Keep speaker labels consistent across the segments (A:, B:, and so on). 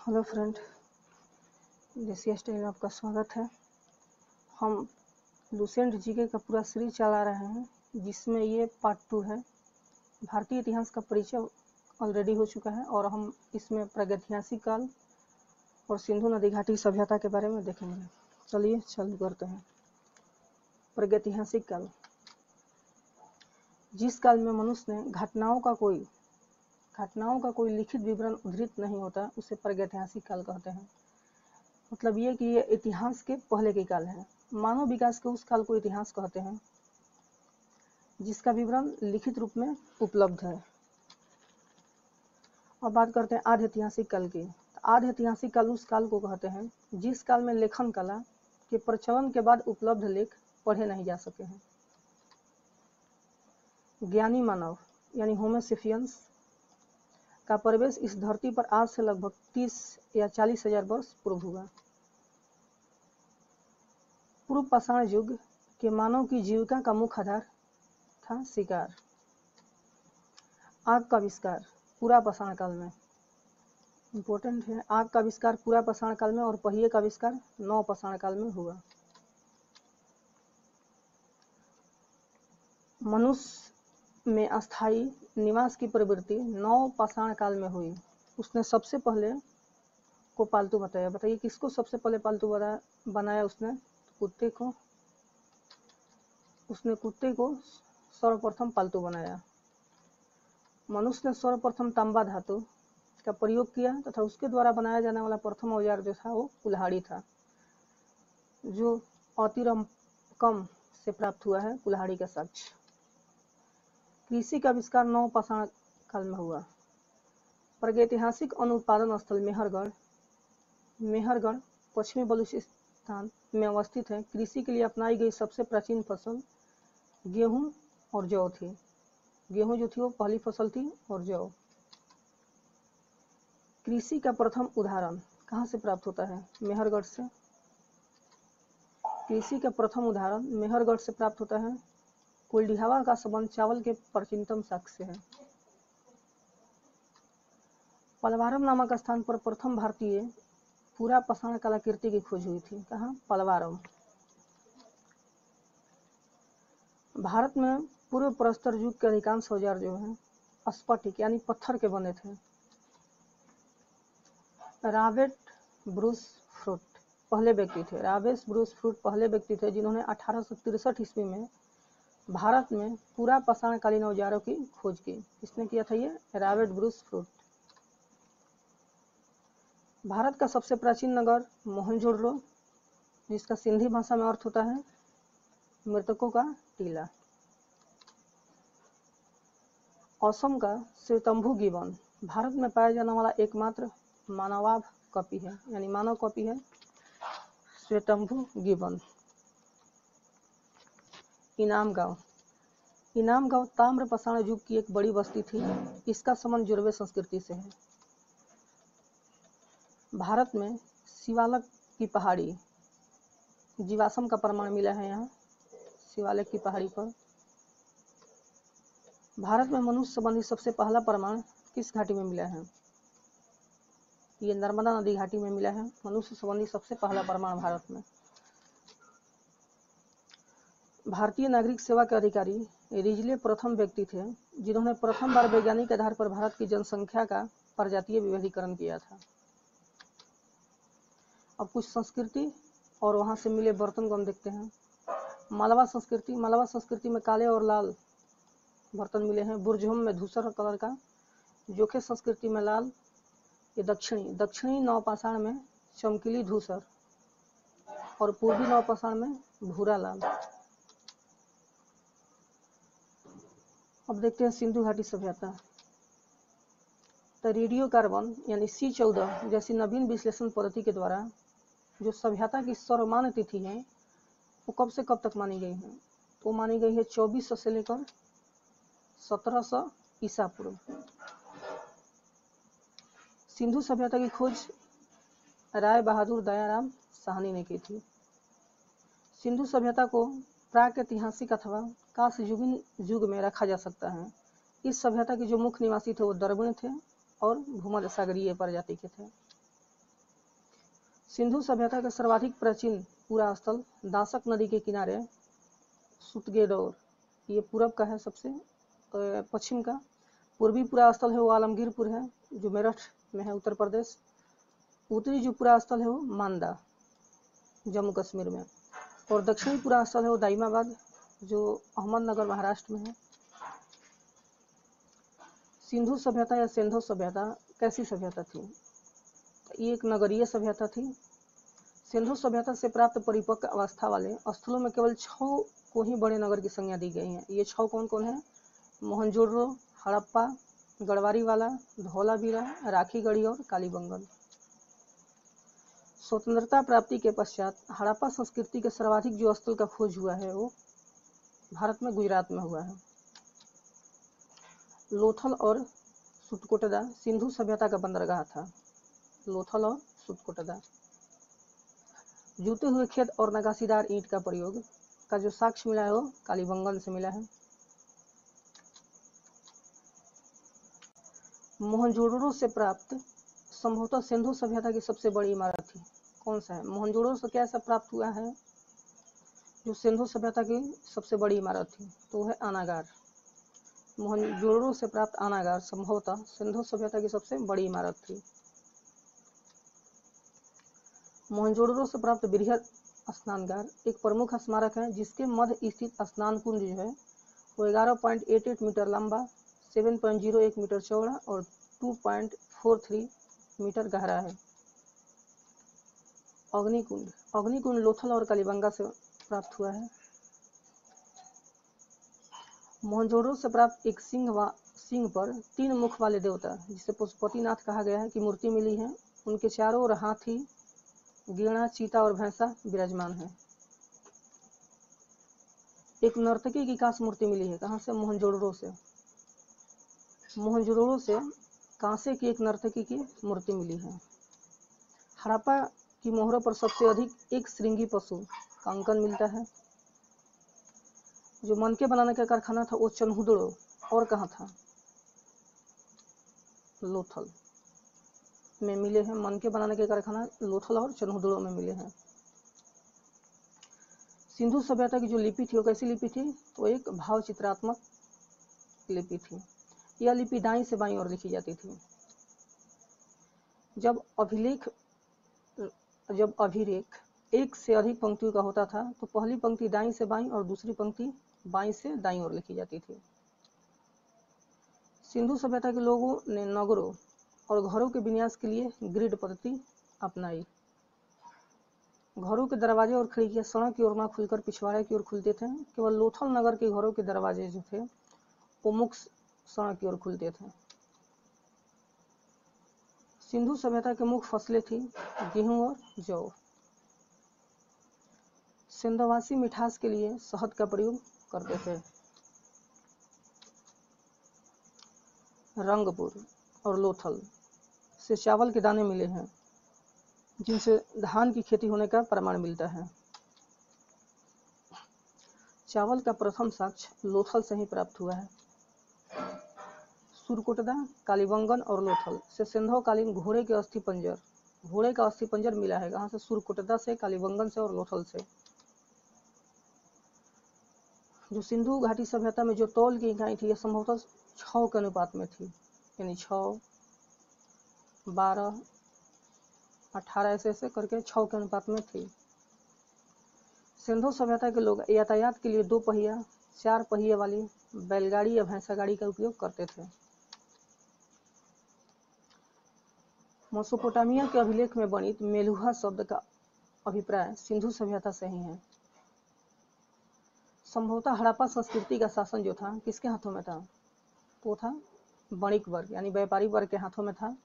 A: Hello friend, देसी style में आपका स्वागत है। हम लुसेंट जीके का पूरा सीरीज चला रहे हैं, जिसमें ये पार्ट 2 है। भारतीय इतिहास का परिचय ऑलरेडी हो चुका है और हम इसमें प्रागैतिहासिक काल और सिंधु नदी घाटी सभ्यता के बारे में देखेंगे। चलिए चालू करते हैं। प्रागैतिहासिक काल, जिस काल में मनुष्य ने घटनाओं का कोई लिखित विवरण उद्धृत नहीं होता, उसे प्रागैतिहासिक काल कहते हैं। मतलब ये कि ये इतिहास के पहले के काल है। मानव विकास के उस काल को इतिहास कहते हैं जिसका विवरण लिखित रूप में उपलब्ध है। अब बात करते हैं आधि ऐतिहासिक काल की। आधि ऐतिहासिक काल उस काल को कहते हैं जिस काल में लेखन कला के प्रचलन के बाद उपलब्ध लेख पढ़े नहीं जा सके हैं। ज्ञानी मानव यानी होमो सेपियंस का प्रवेश इस धरती पर आज से लगभग 30 या 40 हजार वर्ष पूर्व हुआ। पूर्व पाषाण युग के मानव की जीविका का मुख्य आधार था शिकार। आग का आविष्कार पूरा पाषाण काल में, इम्पोर्टेंट है। आग का आविष्कार पूरा पाषाण काल में और पहिए का आविष्कार नव पाषाण काल में हुआ। मनुष्य में अस्थायी निवास की प्रवृत्ति नव पाषाण काल में हुई। उसने सबसे पहले को पालतू बताया। बताइए किसको सबसे पहले पालतू बनाया? उसने कुत्ते को सर्वप्रथम पालतू बनाया। मनुष्य ने सर्वप्रथम तांबा धातु का प्रयोग किया तथा उसके द्वारा बनाया जाने वाला प्रथम औजार जो था वो कुल्हाड़ी था, जो अतिरकम से प्राप्त हुआ है। कुल्हाड़ी का साक्ष्य। कृषि का आविष्कार नव पाषाण काल में हुआ। प्रागैतिहासिक अनुत्पादन स्थल मेहरगढ़ पश्चिमी बलूचिस्तान में अवस्थित है। कृषि के लिए अपनाई गई सबसे प्राचीन फसल गेहूं और जौ थी। गेहूं जो थी वो पहली फसल थी और जौ। कृषि का प्रथम उदाहरण कहाँ से प्राप्त होता है? मेहरगढ़ से। कृषि का प्रथम उदाहरण मेहरगढ़ से प्राप्त होता है। कुलडिहावा का संबंध चावल के प्राचीनतम साक्ष्य से है। पलवारम नामक स्थान पर प्रथम भारतीय पूरा पाषाण कलाकृति की खोज हुई थी। कहाँ? पलवारम। भारत में पूर्व प्रस्तर युग के अधिकांश औजार जो हैं स्फटिक यानी पत्थर के बने थे। रॉबर्ट ब्रूस फ्रूट पहले व्यक्ति थे। रॉबर्ट ब्रूस फ्रूट पहले व्यक्ति थे जिन्होंने 1863 ईस्वी में भारत में पूरा पाषाणकालीन औजारों की खोज की। किसने किया था ये? Robert Bruce fruit. भारत का सबसे प्राचीन नगर मोहनजोदड़ो, जिसका सिंधी भाषा में अर्थ होता है मृतकों का टीला। असम का श्वेतंभू गिबन भारत में पाया जाने वाला एकमात्र मानवाभ कॉपी है, यानी मानव कॉपी है श्वेतंभू गिबन। इनाम गांव ताम्र पाषाण युग की एक बड़ी बस्ती थी। इसका संबंध जुर्वे संस्कृति से है। भारत में शिवालक की पहाड़ी जीवाश्म का प्रमाण मिला है। यहाँ शिवालक की पहाड़ी पर भारत में मनुष्य संबंधी सबसे पहला प्रमाण किस घाटी में मिला है? ये नर्मदा नदी घाटी में मिला है। मनुष्य संबंधी सबसे पहला प्रमाण भारत में। भारतीय नागरिक सेवा के अधिकारी रिजले प्रथम व्यक्ति थे जिन्होंने प्रथम बार वैज्ञानिक आधार पर भारत की जनसंख्या का प्रजातीय विभेदीकरण किया था। अब कुछ संस्कृति और वहां से मिले बर्तन को हम देखते हैं। मालवा संस्कृति में काले और लाल बर्तन मिले हैं। बुरझोम में धूसर कलर का, जोखे संस्कृति में लाल। ये दक्षिणी नवपाषाण में चमकीली धूसर और पूर्वी नवपाषाण में भूरा लाल। अब देखते हैं सिंधु घाटी सभ्यता। तो रेडियो कार्बन यानी C14 जैसी नवीन विश्लेषण पद्धति के द्वारा जो सभ्यता की सर्वमान्य तिथि है वो कब से कब तक मानी गई है? वो मानी गई है 2400 से लेकर 1700 ईसा पूर्व। सिंधु सभ्यता की खोज राय बहादुर दयाराम साहनी ने की थी। सिंधु सभ्यता को प्रागैतिहासिक अथवा कांस्य युग में रखा जा सकता है। इस सभ्यता के जो मुख्य निवासी थे वो द्रविड़ थे और भूमध्य सागरीय प्रजाति के थे। सिंधु सभ्यता का सर्वाधिक प्राचीन पूरा स्थल दासक नदी के किनारे सुतगेदौर, ये पूरब का है, सबसे पश्चिम का। पूर्वी पूरा स्थल है वो आलमगीरपुर है जो मेरठ में है, उत्तर प्रदेश। उत्तरी जो पूरा स्थल है वो मांदा, जम्मू कश्मीर में। और दक्षिणी पूरा स्थल है वो दाइमाबाद जो अहमदनगर महाराष्ट्र में है। सिंधु सभ्यता या सिंधु सभ्यता कैसी सभ्यता थी? ये एक नगरीय सभ्यता थी। सिंधु सभ्यता से प्राप्त परिपक्व अवस्था वाले स्थलों में केवल 6 को ही बड़े नगर की संज्ञा दी गई है। ये 6 कौन कौन है? मोहनजोदड़ो, हड़प्पा, गढ़वारीवाला, धौलावीरा, राखीगढ़ी और कालीबंगन। स्वतंत्रता प्राप्ति के पश्चात हड़प्पा संस्कृति के सर्वाधिक जो स्थल का खोज हुआ है वो भारत में गुजरात में हुआ है। लोथल और सुतकोटदा सिंधु सभ्यता का बंदरगाह था। लोथल और सुतकोटदा। जूते हुए खेत और नकाशीदार ईंट का प्रयोग का जो साक्ष्य मिला है वो कालीबंगन से मिला है। मोहनजोदड़ो से प्राप्त संभवतः सिंधु सभ्यता की सबसे बड़ी इमारत थी। कौन सा है? मोहनजोदड़ो से क्या सब प्राप्त हुआ है जो सिंधु सभ्यता की सबसे बड़ी इमारत थी? तो है अनागार। मोहनजोदड़ो से प्राप्त अनागार संभवतः सिंधु सभ्यता की सबसे बड़ी इमारत थी। मोहनजोदड़ो से प्राप्त बृहद स्नानगार एक प्रमुख स्मारक है जिसके मध्य स्थित स्नान कुंड जो है वो 11.88 मीटर लंबा, 7.01 मीटर चौड़ा और 2.43 मीटर गहरा है। अग्निकुंड लोथल और कालीबंगा से प्राप्त हुआ है। मोहनजोदड़ो से प्राप्त एक सिंह पर 3 मुख वाले देवता जिसे पशुपतिनाथ कहा गया है की मूर्ति मिली है। उनके चारों ओर हाथी, गीणा, चीता और भैंसा विराजमान है। एक नर्तकी की कांस्य मूर्ति मिली है। कहाँ से? मोहनजोदड़ो से। मोहनजोदड़ो से कांसे की एक नर्तकी की मूर्ति मिली है। हड़प्पा की मोहरों पर सबसे अधिक एक श्रृंगी पशु का अंकन मिलता है। जो मनके बनाने का कारखाना था वो चन्हुदड़ो और कहाँ था? लोथल में मिले हैं। मनके बनाने के कारखाना लोथल और चन्हुदड़ो में मिले हैं। सिंधु सभ्यता की जो लिपि थी वो कैसी लिपि थी? तो एक भाव चित्रात्मक लिपि थी। यह लिपि दाईं से बाईं ओर लिखी जाती थी। जब अभिलेख एक से अधिक पंक्तियों का होता था तो पहली पंक्ति दाईं से बाईं और दूसरी पंक्ति बाईं से दाईं ओर लिखी जाती थी। सिंधु सभ्यता के लोगों ने नगरों और घरों के विन्यास के लिए ग्रिड पद्धति अपनाई। घरों के दरवाजे और खिड़कियां सड़क की ओर न खुलकर पिछवाड़े की ओर खुलते थे। केवल लोथल नगर के घरों के दरवाजे जो थे वो मुख्य सड़क की ओर खुलते थे। सिंधु सभ्यता की मुख्य फसलें थी गेहूं और जौ। सिंधवासी मिठास के लिए शहद का प्रयोग करते थे। रंगपुर और लोथल से चावल के दाने मिले हैं जिनसे धान की खेती होने का प्रमाण मिलता है। चावल का प्रथम साक्ष्य लोथल से ही प्राप्त हुआ है। सुरकोटदा, कालीबंगन और लोथल से सिंधोकालीन घोड़े का अस्थिपंजर मिला है। कहाँ से? सुरकोटदा से, कालीबंगन से और लोथल से। जो सिंधु घाटी सभ्यता में जो तौल की इकाई थी यह संभवतः 6 के अनुपात में थी, यानी 6, 12, 18 ऐसे करके 6 के अनुपात में थी। सिंधु सभ्यता के लोग यातायात के लिए 2 पहिया, 4 पहिए वाली बैलगाड़ी या भैंसा गाड़ी का उपयोग करते थे। मेसोपोटामिया के अभिलेख में वर्णित मेलुहा शब्द का अभिप्राय सिंधु सभ्यता से ही है। संभवतः हड़प्पा संस्कृति का शासन जो था किसके हाथों में था? तो था वणिक वर्ग यानी व्यापारी वर्ग के हाथों में था।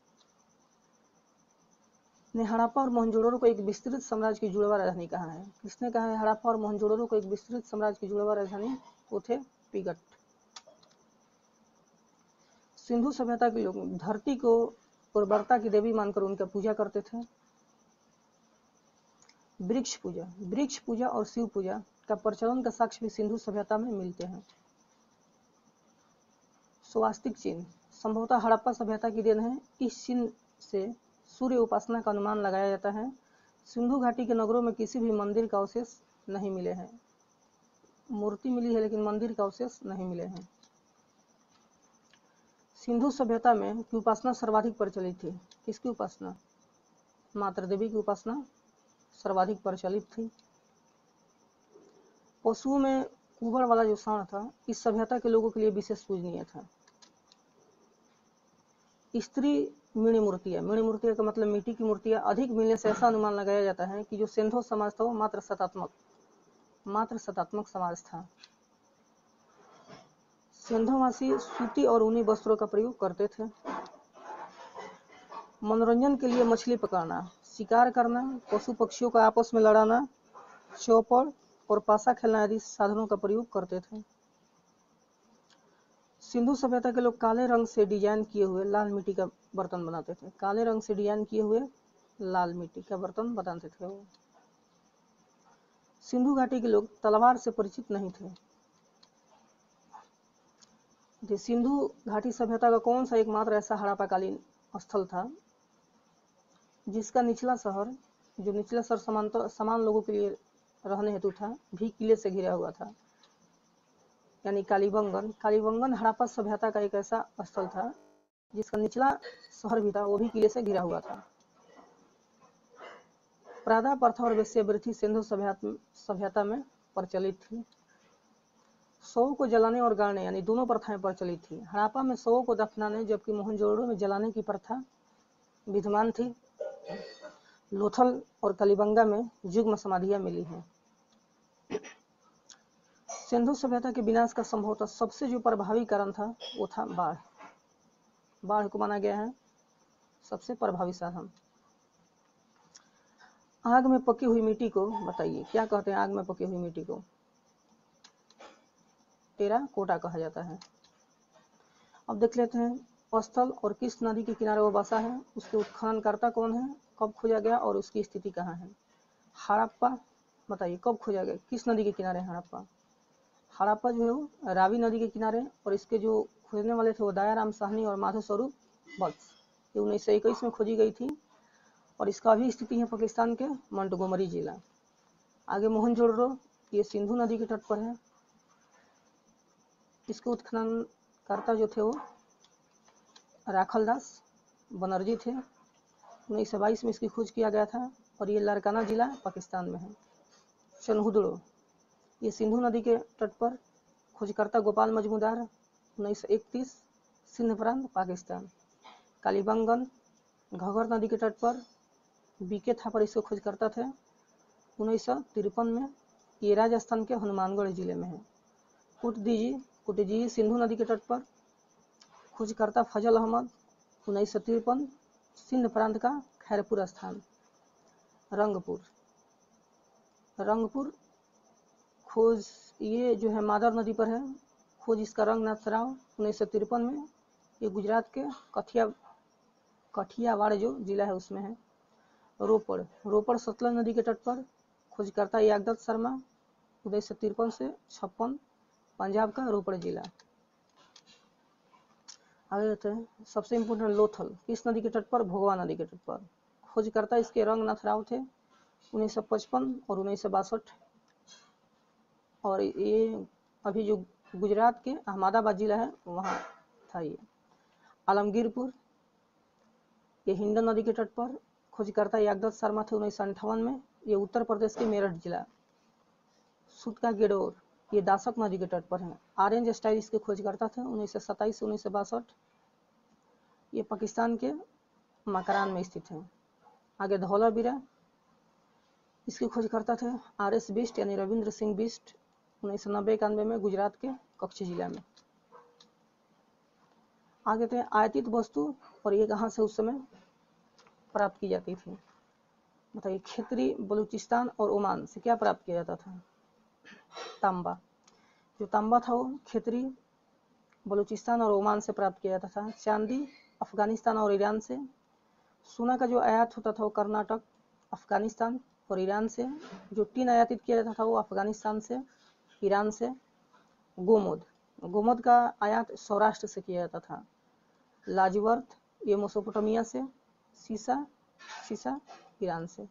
A: ने हड़प्पा और मोहनजोदड़ो को एक विस्तृत साम्राज्य की जुड़वा राजधानी कहा है। किसने कहा है हड़प्पा और मोहनजोदड़ो को एक विस्तृत साम्राज्य की जुड़वा राजधानी? वो थे पिगट। सिंधु सभ्यता के लोग धरती को उर्वरता की देवी मानकर उनका पूजा करते थे। वृक्ष पूजा और शिव पूजा का प्रचलन का साक्ष्य भी सिंधु सभ्यता में मिलते हैं। स्वास्तिक चिन्ह संभवतः हड़प्पा सभ्यता की देन है। इस चिन्ह से सूर्य उपासना का अनुमान लगाया जाता है। सिंधु घाटी के नगरों में किसी भी मंदिर का अवशेष नहीं मिले हैं। मूर्ति मिली है लेकिन मंदिर का अवशेष नहीं मिले हैं। सिंधु सभ्यता में की उपासना सर्वाधिक प्रचलित थी। किसकी उपासना? मातृ देवी की उपासना सर्वाधिक प्रचलित थी। पशुओं में कुबड़ वाला जो सांड था इस सभ्यता के लोगों के लिए विशेष पूजनीय था। स्त्री मणि मूर्तियां का मतलब मिट्टी की मूर्तियां अधिक मिलने से ऐसा अनुमान लगाया जाता है कि जो सिंधु समाज था वो मात्र सतात्मक समाज था। सिंधुवासी सूती और ऊनी वस्त्रों का प्रयोग करते थे। मनोरंजन के लिए मछली पकड़ना, शिकार करना, पशु पक्षियों का आपस में लड़ाना, चौपड़ और पासा खेलना आदि साधनों का प्रयोग करते थे। सिंधु सभ्यता के लोग काले रंग से डिजाइन किए हुए लाल मिट्टी का बर्तन बनाते थे। काले रंग से डिजाइन किए हुए लाल मिट्टी का बर्तन बनाते थे वो। सिंधु घाटी के लोग तलवार से परिचित नहीं थे। सिंधु घाटी सभ्यता का कौन सा एकमात्र ऐसा हड़प्पाकालीन स्थल था जिसका निचला शहर समान लोगों के लिए रहने हेतु था, भी किले से घिरा हुआ था, यानी कालीबंगन हड़प्पा सभ्यता का एक ऐसा स्थल था जिसका निचला शहर भी था, वो भी किले से घिरा हुआ था। प्रादा प्रथा और वेश्यावृत्ति सिंधु सभ्यता में प्रचलित थी। शवों को जलाने और गाड़ने यानी दोनों प्रथाएं प्रचलित थी। हड़प्पा में शवों को दफनाने जबकि मोहनजोदड़ो में जलाने की प्रथा विद्यमान थी। लोथल और कालीबंगा में युग्म समाधियां मिली हैं। सिंधु सभ्यता के विनाश का संभवतः सबसे जो प्रभावी कारण था वो था बाढ़ को माना गया है सबसे प्रभावी साधन। आग में पकी हुई मिट्टी को बताइए, क्या कहते हैं आग में पकी हुई मिट्टी को? टेराकोटा कहा जाता है। अब देख लेते हैं स्थल और किस नदी के किनारे वो बसा है, उसके उत्खननकर्ता कौन है, कब खोजा गया और उसकी स्थिति कहाँ है। हड़प्पा बताइए कब खोजा गया, किस नदी के किनारे है हड़प्पा? हड़प्पा जो है वो रावी नदी के किनारे, और इसके जो खोजने वाले थे वो दयाराम साहनी और माधव स्वरूप वत्स, ये 1921 में खोजी गई थी। और इसका भी स्थिति है पाकिस्तान के मोंटगोमरी जिला। आगे मोहनजोदड़ो, ये सिंधु नदी के तट पर है। इसके उत्खननकर्ता जो थे वो राखलदास बनर्जी थे। 1922 में इसकी खोज किया गया था और ये लारकाना जिला पाकिस्तान में है। चनहुदड़ो, ये सिंधु नदी के तट पर, खोजकर्ता गोपाल मजमूदार, 1931, सिंध प्रांत पाकिस्तान। कालीबंगन घग्गर नदी के तट पर, बीके थापर इसके खोजकर्ता थे, 1953 में, ये राजस्थान के हनुमानगढ़ जिले में है। कुटजी सिंधु नदी के तट पर, खोजकर्ता फजल अहमद, 1953, सिंध प्रांत का खैरपुर स्थान। रंगपुर खोज ये जो है मादर नदी पर है, खोज इसका रंगनाथ राव, 1953 में, ये गुजरात के कठियावाड़ जो जिला है उसमें है। रोपड़ सतलज नदी के तट पर, खोजकर्ता यागदत्त शर्मा, 1953 से 56, पंजाब का रोपड़ जिला। आगे जाते हैं, सबसे इम्पोर्टेंट लोथल, किस नदी के तट पर? भोगवा नदी के तट पर, खोजकर्ता इसके रंगनाथ राव थे, 1955 और 1962। और ये अभी जो गुजरात के अहमदाबाद जिला है वहाँ था ये। आलमगीरपुर, ये हिंडन नदी के तट पर, खोजकर्ता यागदत्त शर्मा थे, 1958 में, ये उत्तर प्रदेश के मेरठ जिला। सूत का गेडोर, ये दासक नदी के तट पर है। ऑरेंज स्टाइल इसके खोजकर्ता थे, 1927 से 1962, ये पाकिस्तान के मकरान में स्थित है। आगे धौलावीरा, इसके खोजकर्ता थे RS बिष्ट यानी रविंद्र सिंह बिष्ट, 1990-91 में, गुजरात के कच्छ जिला में। आगे थे आयातित वस्तु, और ये कहाँ से उस समय प्राप्त की जाती थी बताइए? क्षेत्रीय बलूचिस्तान और ओमान से क्या प्राप्त किया जाता था? तांबा। जो तांबा था वो क्षेत्रीय बलूचिस्तान और ओमान से प्राप्त किया जाता था। चांदी अफगानिस्तान और ईरान से। सोना का जो आयात होता था वो कर्नाटक, अफगानिस्तान और ईरान से। जो टीन आयातित किया जाता था वो अफगानिस्तान से, ईरान से। गोमोद का आयात सौराष्ट्र से किया जाता था। लाजवर्थ, ये मेसोपोटामिया से। सीसा ईरान से।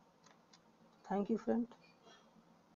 A: Thank you friend.